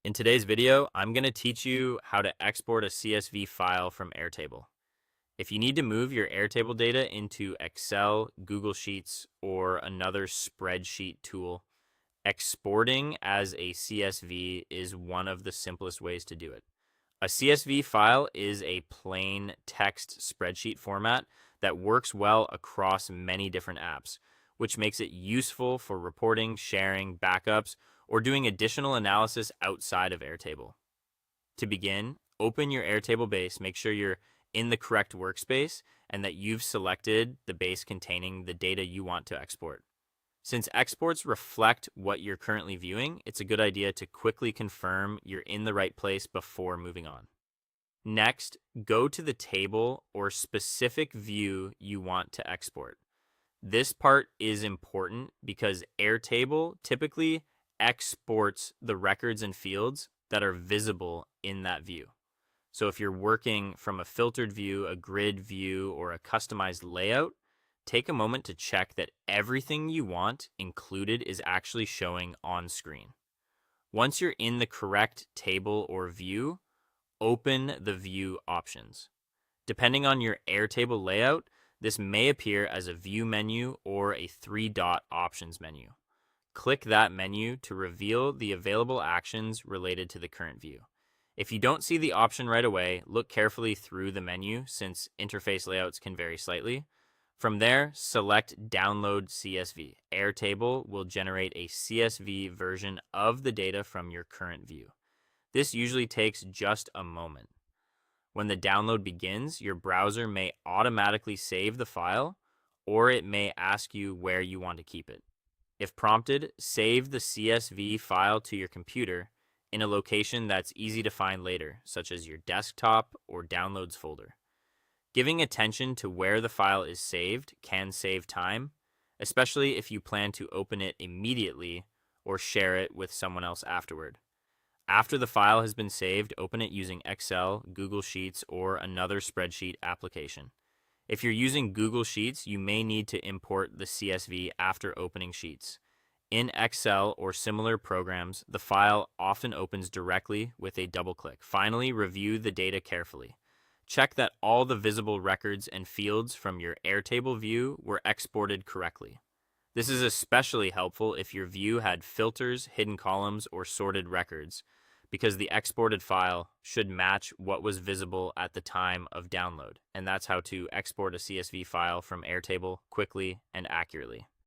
In today's video, I'm going to teach you how to export a CSV file from Airtable. If you need to move your Airtable data into Excel, Google Sheets, or another spreadsheet tool, exporting as a CSV is one of the simplest ways to do it. A CSV file is a plain text spreadsheet format that works well across many different apps, which makes it useful for reporting, sharing, backups, or doing additional analysis outside of Airtable. To begin, open your Airtable base, make sure you're in the correct workspace and that you've selected the base containing the data you want to export. Since exports reflect what you're currently viewing, it's a good idea to quickly confirm you're in the right place before moving on. Next, go to the table or specific view you want to export. This part is important because Airtable typically exports the records and fields that are visible in that view. So if you're working from a filtered view, a grid view, or a customized layout, take a moment to check that everything you want included is actually showing on screen. Once you're in the correct table or view, open the view options. Depending on your Airtable layout, this may appear as a view menu or a three-dot options menu. Click that menu to reveal the available actions related to the current view. If you don't see the option right away, look carefully through the menu since interface layouts can vary slightly. From there, select Download CSV. Airtable will generate a CSV version of the data from your current view. This usually takes just a moment. When the download begins, your browser may automatically save the file, or it may ask you where you want to keep it. If prompted, save the CSV file to your computer in a location that's easy to find later, such as your desktop or downloads folder. Giving attention to where the file is saved can save time, especially if you plan to open it immediately or share it with someone else afterward. After the file has been saved, open it using Excel, Google Sheets, or another spreadsheet application. If you're using Google Sheets, you may need to import the CSV after opening Sheets. In Excel or similar programs, the file often opens directly with a double click. Finally, review the data carefully. Check that all the visible records and fields from your Airtable view were exported correctly. This is especially helpful if your view had filters, hidden columns, or sorted records, because the exported file should match what was visible at the time of download. And that's how to export a CSV file from Airtable quickly and accurately.